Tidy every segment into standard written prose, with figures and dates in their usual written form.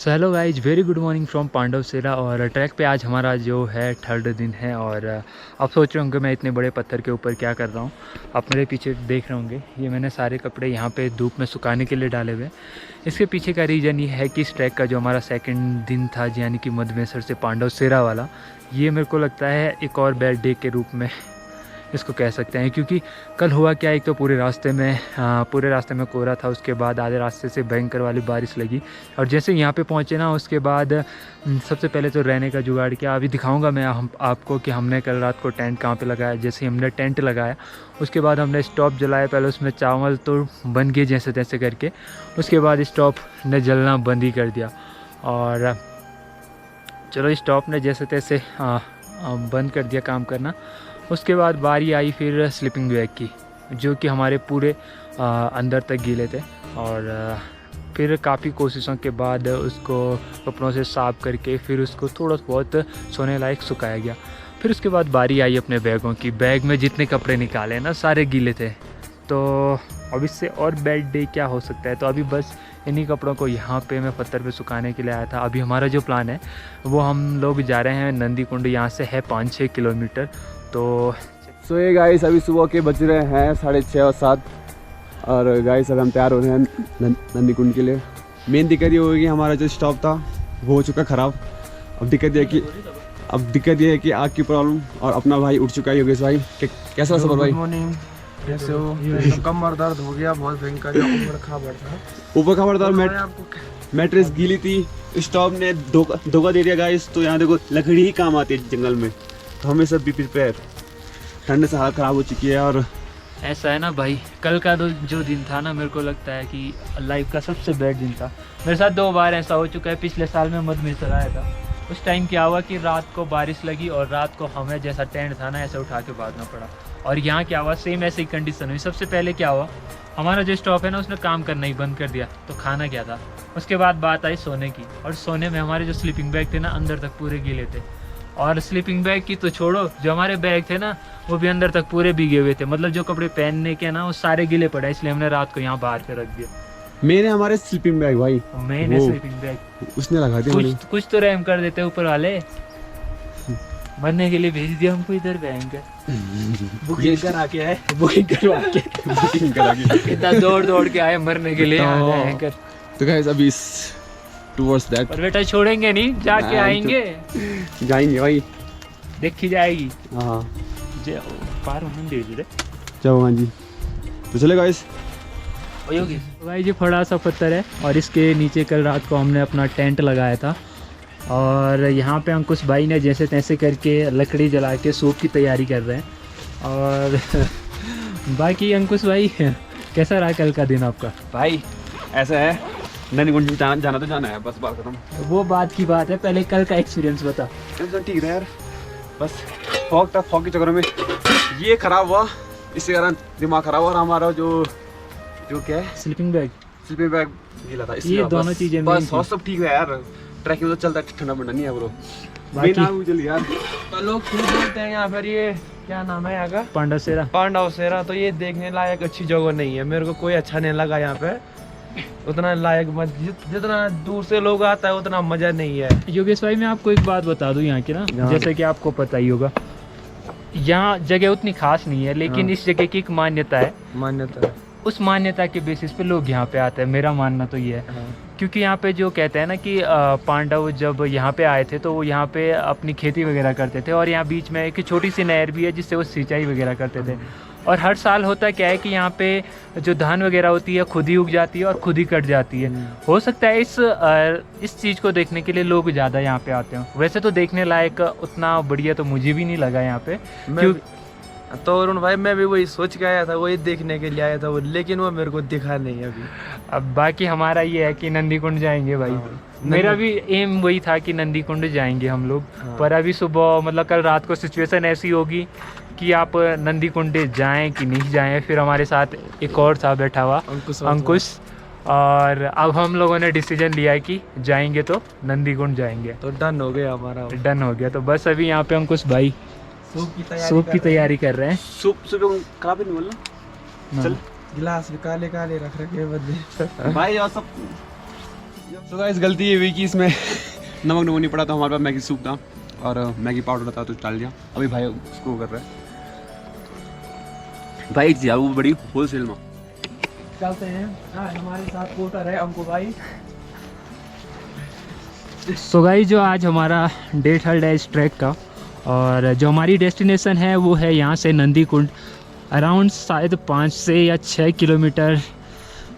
So hello guys, very good morning from Pandav Sera. और track पे आज हमारा जो है थर्ड दिन है। और आप सोच रहे होंगे मैं इतने बड़े पत्थर के ऊपर क्या कर रहा हूँ। आप मेरे पीछे देख रहे होंगे, ये मैंने सारे कपड़े यहाँ पे धूप में सुखाने के लिए डाले हुए। इसके पीछे का रीज़न ये है कि इस ट्रैक का जो हमारा सेकंड दिन था, यानी कि मधमेसर से पांडव सेरा वाला, ये मेरे को लगता है एक और बैड डे के रूप में इसको कह सकते हैं। क्योंकि कल हुआ क्या, एक तो पूरे रास्ते में कोहरा था, उसके बाद आधे रास्ते से भयंकर वाली बारिश लगी। और जैसे यहाँ पे पहुँचे ना, उसके बाद सबसे पहले तो रहने का जुगाड़ किया। अभी दिखाऊंगा मैं आपको कि हमने कल रात को टेंट कहाँ पे लगाया। जैसे हमने टेंट लगाया, उसके बाद हमने स्टोव जलाया। पहले उसमें चावल तो बन गए जैसे तैसे करके, उसके बाद स्टोव ने जलना बंद ही कर दिया। और चलो, स्टोव ने जैसे तैसे बंद कर दिया काम करना। उसके बाद बारी आई फिर स्लीपिंग बैग की, जो कि हमारे पूरे अंदर तक गीले थे। और फिर काफ़ी कोशिशों के बाद उसको कपड़ों से साफ करके फिर उसको थोड़ा बहुत सोने लायक सुखाया गया। फिर उसके बाद बारी आई अपने बैगों की। बैग में जितने कपड़े निकाले ना, सारे गीले थे। तो अब इससे और बैड डे क्या हो सकता है। तो अभी बस इन्हीं कपड़ों को यहाँ पे मैं पत्थर पे सुखाने के लिए आया था। अभी हमारा जो प्लान है वो, हम लोग जा रहे हैं नंदी कुंड। यहाँ से है 5-6 किलोमीटर। तो ये गाइस अभी सुबह के बज रहे हैं 6:30 और 7। और गाइस अब हम तैयार हो रहे हैं नंदी कुंड के लिए। मेन दिक्कत ये होगी, हमारा जो स्टॉप था वो हो चुका ख़राब। अब दिक्कत ये है कि आग की प्रॉब्लम। और अपना भाई उठ चुका है, योगेश भाई। कैसा सफर भाई? Good morning. कैसे हो? कमर दर्द हो गया बहुत भयंकर। ऊपर खबर था, मैट्रेस गीली थी। स्टॉप ने धोखा दे दिया गाइस। तो यहाँ देखो, लकड़ी ही काम आती है जंगल में, तो हमें सब भी प्रिपेयर। ठंड से हालत ख़राब हो चुकी है। और ऐसा है ना भाई, कल का जो दिन था ना, मेरे को लगता है कि लाइफ का सबसे बैड दिन था। मेरे साथ 2 बार ऐसा हो चुका है। पिछले साल में मधमेसर आया था, उस टाइम क्या हुआ कि रात को बारिश लगी और रात को हमें जैसा टेंट था ना, ऐसे उठा के भागना पड़ा। और यहाँ क्या हुआ, सेम ऐसी कंडीशन हुई। सबसे पहले क्या हुआ, हमारा जो स्टॉप है ना, उसने काम करना ही बंद कर दिया। तो खाना क्या था। उसके बाद बात आई सोने की। और सोने में हमारे जो स्लीपिंग बैग थे ना, अंदर तक पूरे गीले थे। और स्लीपिंग बैग की तो छोड़ो, जो हमारे बैग थे ना, वो भी अंदर तक पूरे भीगे हुए थे। मतलब जो कपड़े पहनने के ना, वो सारे गीले पड़े। इसलिए हमने रात को यहाँ बाहर पे रख दिया। मैंने हमारे स्लीपिंग बैग भाई, मैंने स्लीपिंग बैग उसने लगा दिया। कुछ तो रहम कर देते ऊपर वाले। मरने के लिए भेज दिया हमको इधर भयंकर। बुकिंग करा के आए, बुकिंग करवा के इतना दौड़ के आए मरने के लिए भयंकर। तो गाइस अभी इस टुवर्ड्स दैट, पर बेटा छोड़ेंगे नहीं, जाके आएंगे, जाएंगे भाई, देखी जाएगी। हाँ पार होने दे दे। चलो हाँ जी, तो चले गाइस। भाई ये बड़ा सा पत्थर है और इसके नीचे कल रात को हमने अपना टेंट लगाया था। और यहाँ पे अंकुश भाई ने जैसे तैसे करके लकड़ी जला के सूप की तैयारी कर रहे हैं। और बाकी अंकुश भाई, कैसा रहा कल का दिन आपका? भाई ऐसा है, नंदी कुंड जाना तो जाना है, बस बात खत्म। वो बात की बात है, पहले कल का एक्सपीरियंस बता। ठीक है यार, बस फॉग के चक्कर में ये खराब हुआ, इसके कारण दिमाग खराब हुआ। और हमारा जो क्या है, स्लीपिंग बैग गीला था। ये दोनों चीजें बस सब ठीक है यार। ट्रैकिंग तो चलता है, ठंडा बनना नहीं है ब्रो। बाकी यार लोग खुद बोलते हैं यहाँ पर, ये क्या नाम है यहाँ का? पांडव सेरा। तो ये देखने लायक अच्छी जगह नहीं है। मेरे को कोई अच्छा नहीं लगा यहाँ पे। उतना लायक जितना दूर से लोग आता है उतना मजा नहीं है। योगेश भाई, मैं आपको एक बात बता दूं यहाँ की ना, जैसे कि आपको पता ही होगा, यहाँ जगह उतनी खास नहीं है, लेकिन इस जगह की एक मान्यता है। उस मान्यता के बेसिस पे लोग यहाँ पे आते हैं। मेरा मानना तो ये है, क्योंकि यहाँ पे जो कहते हैं ना कि पांडव जब यहाँ पे आए थे तो वो यहाँ पे अपनी खेती वगैरह करते थे। और यहाँ बीच में एक छोटी सी नहर भी है जिससे वो सिंचाई वगैरह करते थे। और हर साल होता क्या है कि यहाँ पे जो धान वगैरह होती है खुद ही उग जाती है और खुद ही कट जाती है। हो सकता है इस चीज़ को देखने के लिए लोग ज़्यादा यहाँ पे आते हैं। वैसे तो देखने लायक उतना बढ़िया तो मुझे भी नहीं लगा यहाँ पे। तो अरुण भाई, मैं भी वही सोच के आया था, वही देखने के लिए आया था वो, लेकिन वो मेरे को दिखा नहीं अभी। अब बाकी हमारा ये है कि नंदी कुंड जाएंगे भाई। मेरा भी एम वही था कि नंदी कुंड जाएंगे हम लोग। पर अभी सुबह, मतलब कल रात को सिचुएशन ऐसी होगी कि आप नंदी कुंड जाएं कि नहीं जाएं। फिर हमारे साथ एक और था बैठा हुआ, अंकुश। और अब हम लोगों ने डिसीजन लिया है कि जाएंगे तो नंदी कुंड जाएंगे। तो डन हो गया हमारा, डन हो गया। तो बस अभी यहाँ पे अंकुश भाई सूप की तैयारी कर रहे हैं। सूप काफी नहीं बोलना। चल गिलास भी काले रख रखे बदले भाई। और सब तो गाइस गलती ये हुई कि इसमें नमक नहीं पड़ा, तो हमारे पास मैगी सूप था और मैगी पाउडर था तो डाल दिया। अभी भाई उसको कर रहा है भाई यार, वो बड़ी होलसेल में। चलते हैं। हमारे साथ पोटर है अंकु भाई। सो गाइस जो आज हमारा डे थर्ड है इस ट्रैक का, और जो हमारी डेस्टिनेशन है वो है यहाँ से नंदी कुंड। अराउंड शायद 5 से या 6 किलोमीटर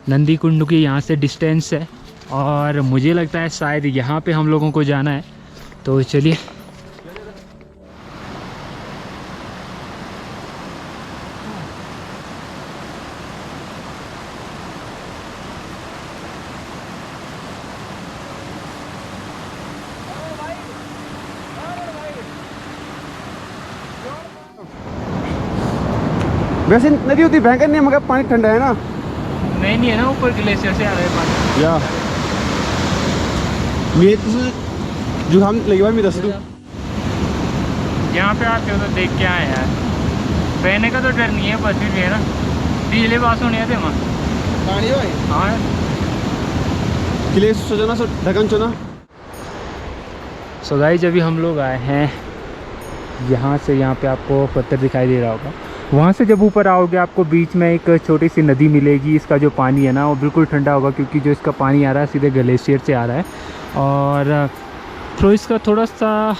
नंदी कुंड की यहाँ से डिस्टेंस है, और मुझे लगता है शायद यहाँ पे हम लोगों को जाना है। तो चलिए। वैसे नदी होती भयंकर नहीं है, मगर पानी ठंडा है ना। नहीं है ना, ऊपर ग्लेशियर से आ रहा है पानी। या मैं जो हम लगे भाई मैं दस दूँ यहाँ पे आते हो तो देख के आए यार। बहने का तो डर नहीं है, बस भी है ना। बिजली पास होने थे वहाँ। पानी भाई हाँ किले सोचना सो ढक्कन चुना। सो गाइस अभी हम लोग आए हैं यहाँ से, यहाँ पे आपको पत्थर दिखाई दे रहा होगा। वहाँ से जब ऊपर आओगे आपको बीच में एक छोटी सी नदी मिलेगी। इसका जो पानी है ना वो बिल्कुल ठंडा होगा, क्योंकि जो इसका पानी आ रहा है सीधे ग्लेशियर से आ रहा है, और फ्लो इसका थोड़ा सा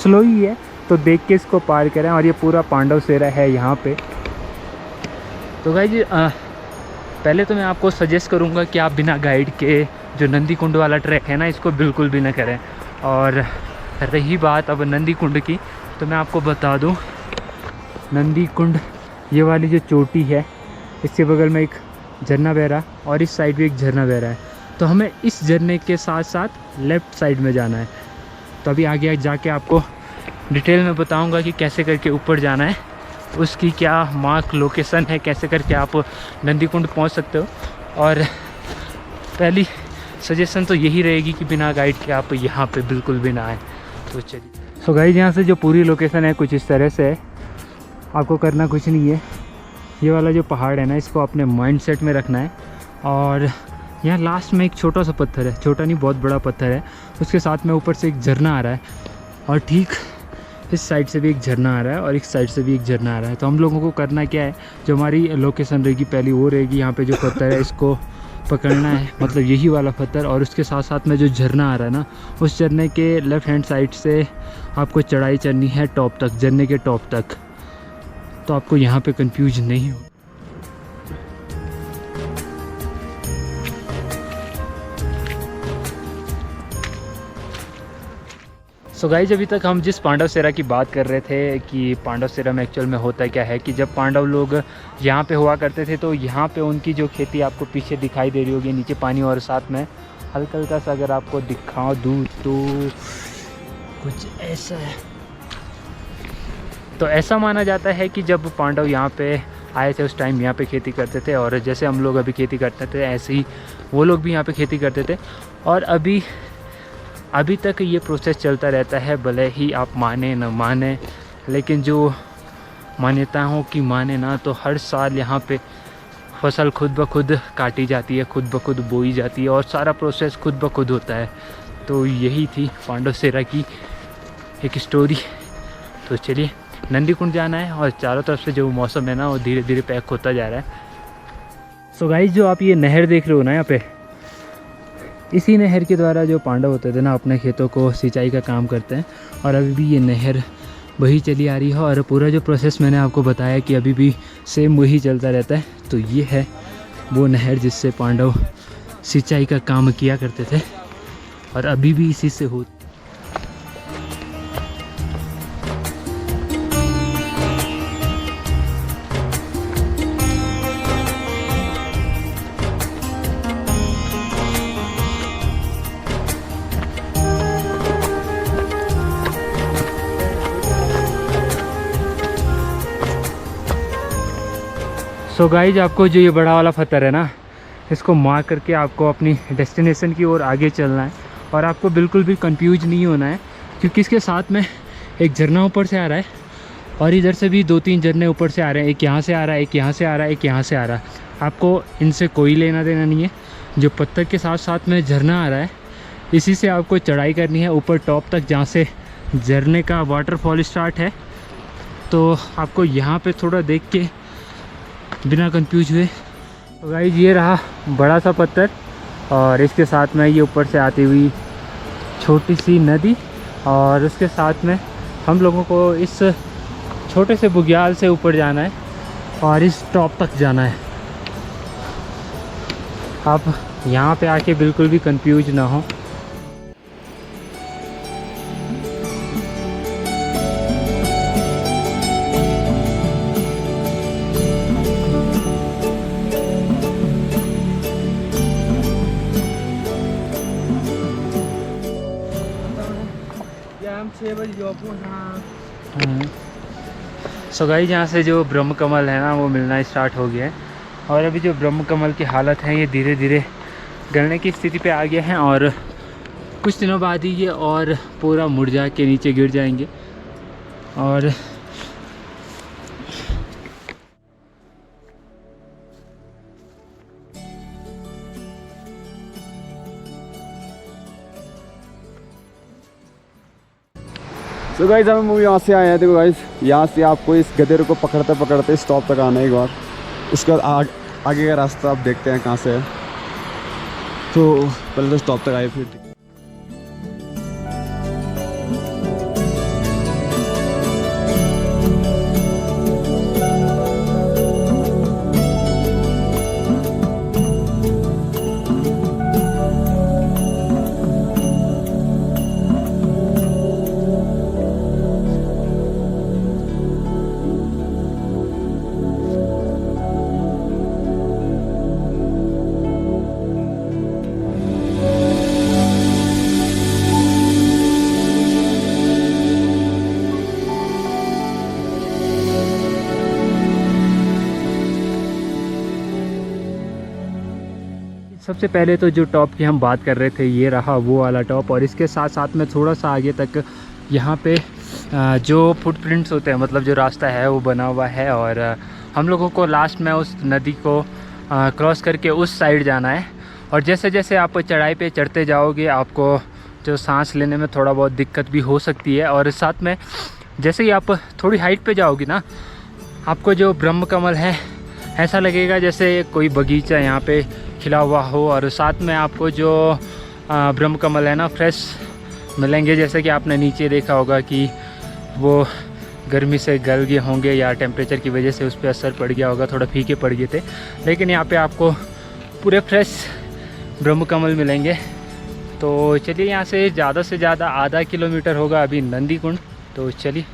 स्लो ही है। तो देख के इसको पार करें। और ये पूरा पांडव सेरा है यहाँ पे। तो गाइस पहले तो मैं आपको सजेस्ट करूँगा कि आप बिना गाइड के जो नंदी कुंड वाला ट्रैक है ना इसको बिल्कुल भी ना करें। और रही बात अब नंदी कुंड की, तो मैं आपको बता दूं, नंदी कुंड ये वाली जो चोटी है इसके बगल में एक झरना बह रहा है, और इस साइड भी एक झरना बह रहा है। तो हमें इस झरने के साथ साथ लेफ़्ट साइड में जाना है। तो अभी आगे जाके आपको डिटेल में बताऊंगा कि कैसे करके ऊपर जाना है, उसकी क्या मार्क लोकेशन है, कैसे करके आप नंदी कुंड पहुँच सकते हो। और पहली सजेशन तो यही रहेगी कि बिना गाइड के आप यहाँ पे बिल्कुल भी ना आए। तो चलिए। सो गाइस यहाँ से जो पूरी लोकेशन है कुछ इस तरह से है। आपको करना कुछ नहीं है, ये वाला जो पहाड़ है ना इसको अपने माइंडसेट में रखना है। और यहाँ लास्ट में एक छोटा सा पत्थर है, छोटा नहीं बहुत बड़ा पत्थर है, उसके साथ में ऊपर से एक झरना आ रहा है, और ठीक इस साइड से भी एक झरना आ रहा है, और इस साइड से भी एक झरना आ रहा है। तो हम लोगों को करना क्या है, जो हमारी लोकेशन रहेगी पहली वो रहेगी यहाँ पे जो पत्थर है इसको पकड़ना है, मतलब यही वाला पत्थर। और उसके साथ साथ में जो झरना आ रहा है ना उस झरने के लेफ़्ट हैंड साइड से आपको चढ़ाई चढ़नी है टॉप तक, झरने के टॉप तक। तो आपको यहाँ पे कंफ्यूज नहीं हो। सो गाइस अभी तक हम जिस पांडव सेरा की बात कर रहे थे कि पांडव सेरा में एक्चुअल में होता क्या है कि जब पांडव लोग यहाँ पे हुआ करते थे तो यहाँ पे उनकी जो खेती आपको पीछे दिखाई दे रही होगी नीचे पानी, और साथ में हल्का हल्का सा अगर आपको दिखा दूँ तो कुछ ऐसा है। तो ऐसा माना जाता है कि जब पांडव यहाँ पे आए थे उस टाइम यहाँ पे खेती करते थे, और जैसे हम लोग अभी खेती करते थे ऐसे ही वो लोग भी यहाँ पे खेती करते थे। और अभी तक ये प्रोसेस चलता रहता है, भले ही आप माने न माने। लेकिन जो मान्यताओं की माने ना, तो हर साल यहाँ पे फसल खुद ब खुद काटी जाती है, खुद ब खुद बोई जाती है, और सारा प्रोसेस खुद ब खुद होता है। तो यही थी पांडव सेरा की एक स्टोरी। तो चलिए नंदी कुंड जाना है, और चारों तरफ से जो मौसम है ना वो धीरे धीरे पैक होता जा रहा है। सो गाइस जो आप ये नहर देख रहे हो ना यहाँ पे, इसी नहर के द्वारा जो पांडव होते थे ना अपने खेतों को सिंचाई का काम करते हैं, और अभी भी ये नहर वही चली आ रही है। और पूरा जो प्रोसेस मैंने आपको बताया कि अभी भी सेम वही चलता रहता है। तो ये है वो नहर जिससे पांडव सिंचाई का काम किया करते थे, और अभी भी इसी से हो। सो गाइज आपको जो ये बड़ा वाला पत्थर है ना इसको मार करके आपको अपनी डेस्टिनेशन की ओर आगे चलना है, और आपको बिल्कुल भी कंफ्यूज नहीं होना है, क्योंकि इसके साथ में एक झरना ऊपर से आ रहा है, और इधर से भी 2-3 झरने ऊपर से आ रहे हैं। एक यहाँ से आ रहा है, एक यहाँ से आ रहा है, एक यहाँ से आ रहा है। आपको इनसे कोई लेना देना नहीं है, जो पत्थर के साथ साथ में झरना आ रहा है, इसी से आपको चढ़ाई करनी है ऊपर टॉप तक, जहाँ से झरने का वाटरफॉल स्टार्ट है। तो आपको यहाँ पे थोड़ा देख के बिना कंफ्यूज हुए। तो गाइस ये रहा बड़ा सा पत्थर और इसके साथ में ये ऊपर से आती हुई छोटी सी नदी, और उसके साथ में हम लोगों को इस छोटे से बुग्याल से ऊपर जाना है और इस टॉप तक जाना है। आप यहाँ पे आके बिल्कुल भी कंफ्यूज ना हो। हम 6 बजे जॉब सो गाइस यहाँ से जो ब्रह्म कमल है ना वो मिलना स्टार्ट हो गया है, और अभी जो ब्रह्म कमल की हालत है ये धीरे धीरे गलने की स्थिति पे आ गया है, और कुछ दिनों बाद ही ये और पूरा मुरझा के नीचे गिर जाएंगे। और तो गाइस हम यहाँ से आए हैं। देखो गाइस, यहाँ से आपको इस गधेरे को पकड़ते पकड़ते स्टॉप तक आना है एक बार। उसके बाद आगे का रास्ता आप देखते हैं कहाँ से है। तो पहले तो स्टॉप तक आए, फिर सबसे पहले तो जो टॉप की हम बात कर रहे थे ये रहा वो वाला टॉप, और इसके साथ साथ में थोड़ा सा आगे तक यहाँ पे जो फुटप्रिंट्स होते हैं, मतलब जो रास्ता है वो बना हुआ है, और हम लोगों को लास्ट में उस नदी को क्रॉस करके उस साइड जाना है। और जैसे जैसे आप चढ़ाई पे चढ़ते जाओगे आपको जो सांस लेने में थोड़ा बहुत दिक्कत भी हो सकती है, और साथ में जैसे ही आप थोड़ी हाइट पे जाओगे ना, आपको जो ब्रह्म कमल है ऐसा लगेगा जैसे कोई बगीचा यहाँ पे खिला हुआ हो, और साथ में आपको जो ब्रह्म कमल है ना फ्रेश मिलेंगे। जैसे कि आपने नीचे देखा होगा कि वो गर्मी से गल गए होंगे या टेम्परेचर की वजह से उस पर असर पड़ गया होगा, थोड़ा फीके पड़ गए थे, लेकिन यहाँ पे आपको पूरे फ्रेश ब्रह्म कमल मिलेंगे। तो चलिए, यहाँ से ज़्यादा आधा किलोमीटर होगा अभी नंदी कुंड, तो चलिए।